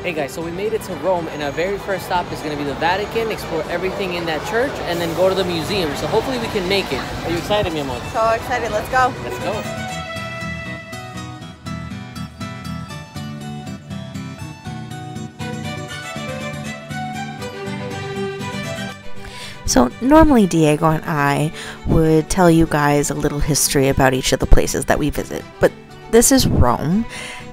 Hey guys, so we made it to Rome, and our very first stop is going to be the Vatican, explore everything in that church, and then go to the museum. So hopefully we can make it. Are you excited, mi amor? So excited, let's go. Let's go. So normally Diego and I would tell you guys a little history about each of the places that we visit, but this is Rome,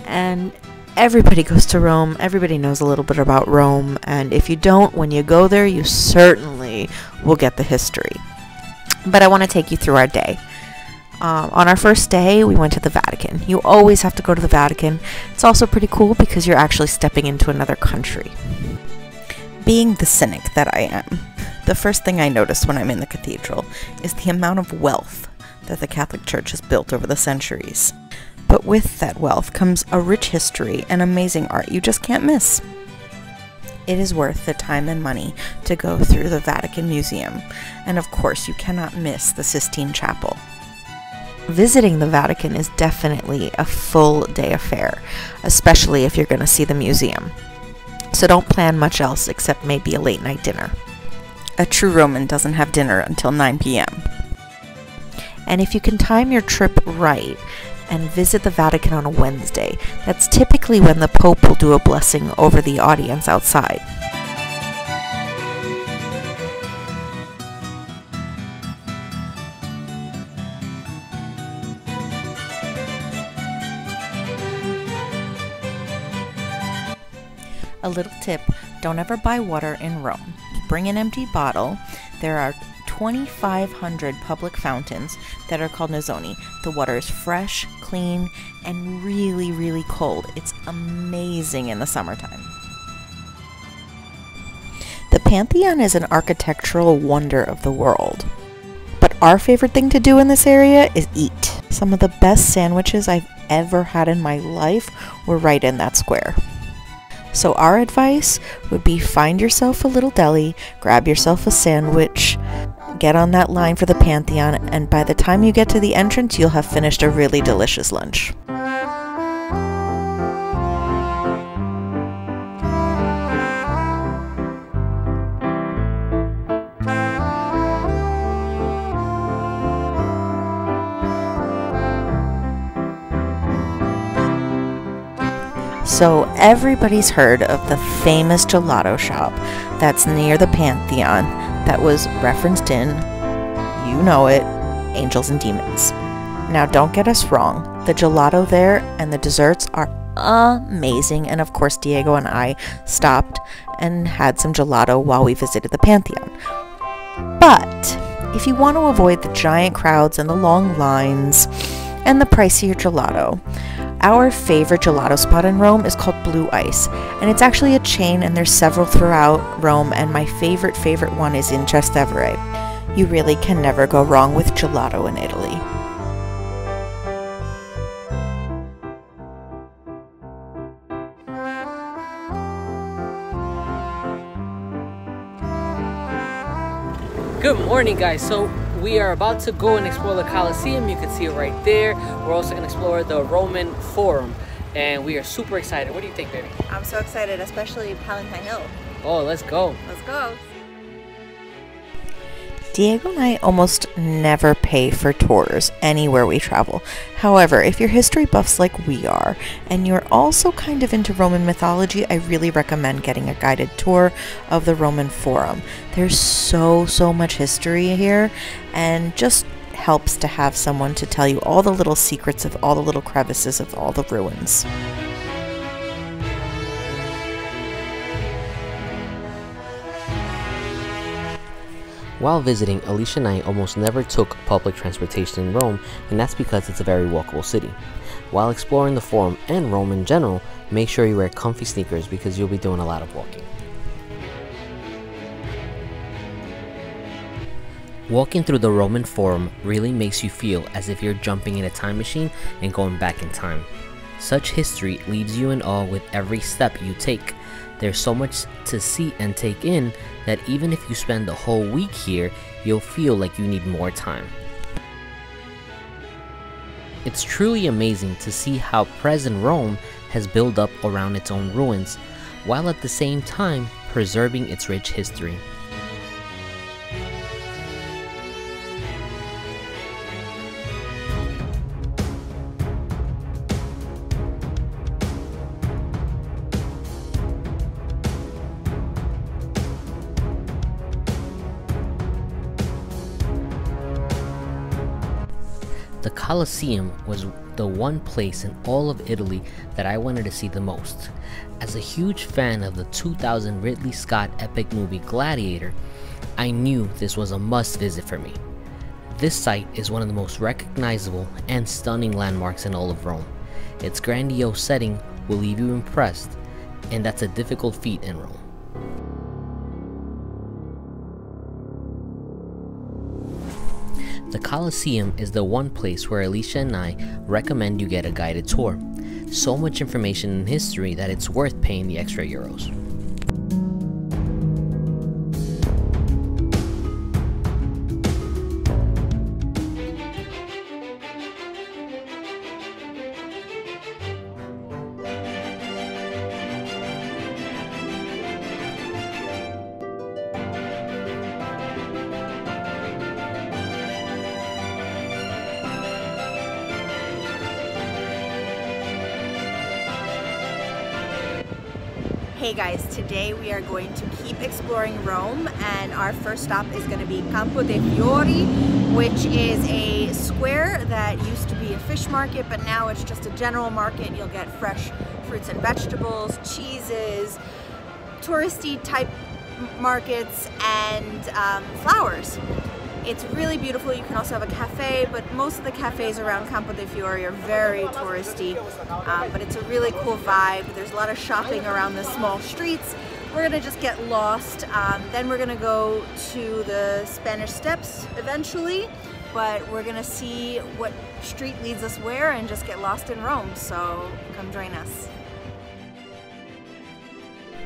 and everybody goes to Rome, everybody knows a little bit about Rome, and if you don't, when you go there, you certainly will get the history. But I want to take you through our day. On our first day, we went to the Vatican. You always have to go to the Vatican. It's also pretty cool because you're actually stepping into another country. Being the cynic that I am, the first thing I notice when I'm in the cathedral is the amount of wealth that the Catholic Church has built over the centuries. But with that wealth comes a rich history and amazing art you just can't miss. It is worth the time and money to go through the Vatican Museum, and of course you cannot miss the Sistine Chapel. Visiting the Vatican is definitely a full day affair, especially if you're going to see the museum. So don't plan much else except maybe a late night dinner. A true Roman doesn't have dinner until 9 p.m. And if you can time your trip right and visit the Vatican on a Wednesday, that's typically when the Pope will do a blessing over the audience outside. A little tip, don't ever buy water in Rome. Bring an empty bottle. There are 2,500 public fountains that are called nozzoni. The water is fresh, clean, and really, really cold. It's amazing in the summertime. The Pantheon is an architectural wonder of the world. But our favorite thing to do in this area is eat. Some of the best sandwiches I've ever had in my life were right in that square. So our advice would be find yourself a little deli, grab yourself a sandwich, get on that line for the Pantheon, and by the time you get to the entrance, you'll have finished a really delicious lunch. So everybody's heard of the famous gelato shop that's near the Pantheon that was referenced in, you know it, Angels and Demons. Now don't get us wrong, the gelato there and the desserts are amazing, and of course Diego and I stopped and had some gelato while we visited the Pantheon. But if you want to avoid the giant crowds and the long lines and the pricier gelato, our favorite gelato spot in Rome is called Blue Ice, and it's actually a chain, and there's several throughout Rome, and my favorite one is in Trastevere. You really can never go wrong with gelato in Italy. Good morning, guys. So we are about to go and explore the Colosseum. You can see it right there. We're also going to explore the Roman Forum, and we are super excited. What do you think, baby? I'm so excited, especially Palatine Hill. Oh, let's go. Let's go. Diego and I almost never pay for tours anywhere we travel. However, if you're history buffs like we are, and you're also kind of into Roman mythology, I really recommend getting a guided tour of the Roman Forum. There's so much history here, and just helps to have someone to tell you all the little secrets of all the little crevices of all the ruins. While visiting, Alicia and I almost never took public transportation in Rome, and that's because it's a very walkable city. While exploring the Forum and Rome in general, make sure you wear comfy sneakers because you'll be doing a lot of walking. Walking through the Roman Forum really makes you feel as if you're jumping in a time machine and going back in time. Such history leaves you in awe with every step you take. There's so much to see and take in that even if you spend the whole week here, you'll feel like you need more time. It's truly amazing to see how present Rome has built up around its own ruins. while at the same time preserving its rich history. The Colosseum was the one place in all of Italy that I wanted to see the most. As a huge fan of the 2000 Ridley Scott epic movie Gladiator, I knew this was a must visit for me. This site is one of the most recognizable and stunning landmarks in all of Rome. Its grandiose setting will leave you impressed, and that's a difficult feat in Rome. The Colosseum is the one place where Alicia and I recommend you get a guided tour. So much information and history that it's worth paying the extra euros. Hey guys, today we are going to keep exploring Rome, and our first stop is going to be Campo dei Fiori, which is a square that used to be a fish market, but now it's just a general market. You'll get fresh fruits and vegetables, cheeses, touristy type markets, and flowers. It's really beautiful. You can also have a cafe, but most of the cafes around Campo dei Fiori are very touristy, but it's a really cool vibe. There's a lot of shopping around the small streets. We're gonna just get lost. Then we're gonna go to the Spanish Steps eventually, but we're gonna see what street leads us where and just get lost in Rome, so come join us.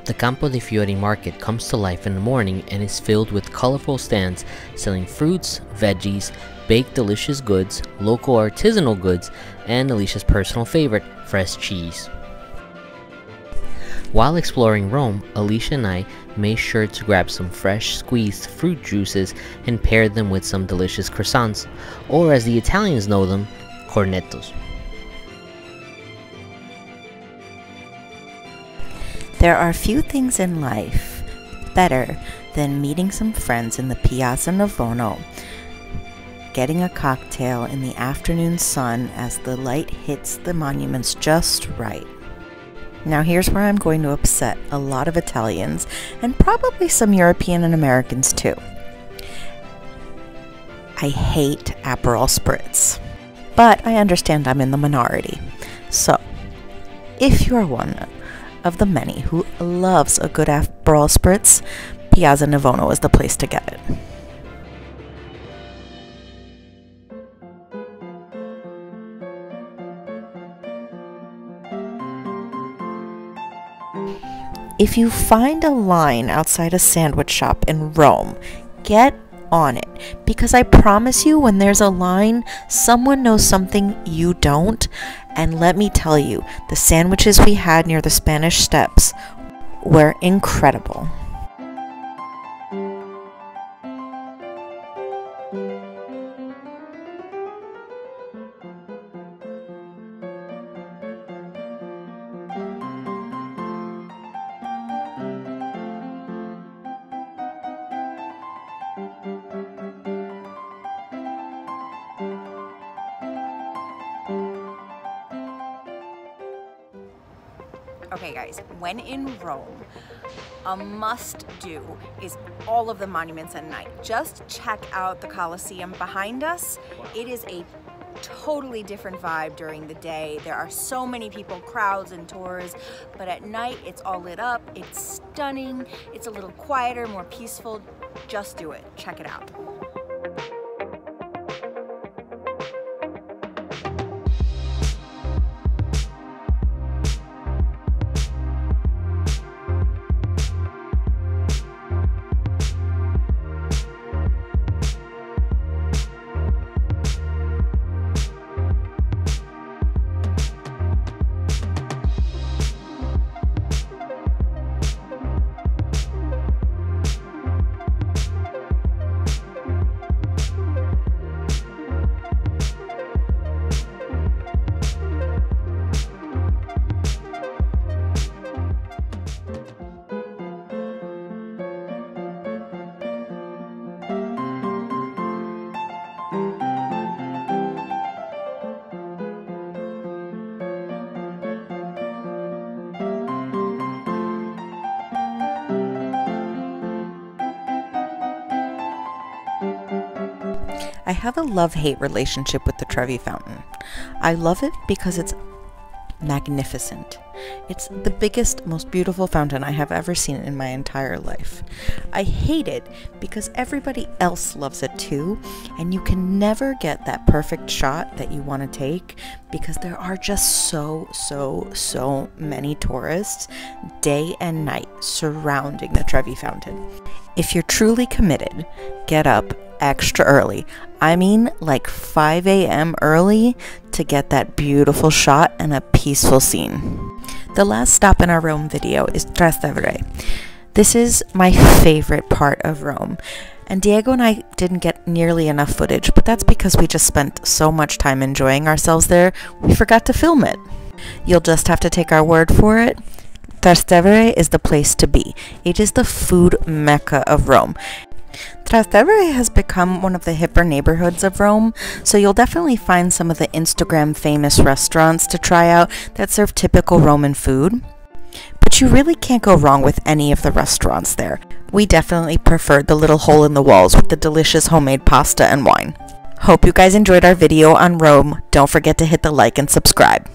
The Campo dei Fiori market comes to life in the morning and is filled with colorful stands selling fruits, veggies, baked delicious goods, local artisanal goods, and Alicia's personal favorite, fresh cheese. While exploring Rome, Alicia and I made sure to grab some fresh squeezed fruit juices and pair them with some delicious croissants, or as the Italians know them, cornettos. There are few things in life better than meeting some friends in the Piazza Navona, getting a cocktail in the afternoon sun as the light hits the monuments just right. Now here's where I'm going to upset a lot of Italians, and probably some European and Americans too. I hate Aperol Spritz, but I understand I'm in the minority. So, if you're one of the many who loves a good Aperol Spritz, Piazza Navona is the place to get it. If you find a line outside a sandwich shop in Rome, get on it, because I promise you, when there's a line, someone knows something you don't. And let me tell you, the sandwiches we had near the Spanish Steps were incredible. Okay guys, when in Rome, a must-do is all of the monuments at night. Just check out the Colosseum behind us. It is a totally different vibe during the day. There are so many people, crowds and tours, but at night it's all lit up. It's stunning. It's a little quieter, more peaceful. Just do it. Check it out. I have a love-hate relationship with the Trevi Fountain. I love it because it's magnificent. It's the biggest, most beautiful fountain I have ever seen in my entire life. I hate it because everybody else loves it too, and you can never get that perfect shot that you want to take because there are just so many tourists day and night surrounding the Trevi Fountain. If you're truly committed, get up extra early. I mean like 5 a.m. early to get that beautiful shot and a peaceful scene. The last stop in our Rome video is Trastevere. This is my favorite part of Rome, and Diego and I didn't get nearly enough footage, but that's because we just spent so much time enjoying ourselves there, we forgot to film it. You'll just have to take our word for it. Trastevere is the place to be. It is the food mecca of Rome. Trastevere has become one of the hipper neighborhoods of Rome, so you'll definitely find some of the Instagram famous restaurants to try out that serve typical Roman food. But you really can't go wrong with any of the restaurants there. We definitely preferred the little hole in the walls with the delicious homemade pasta and wine. Hope you guys enjoyed our video on Rome. Don't forget to hit the like and subscribe.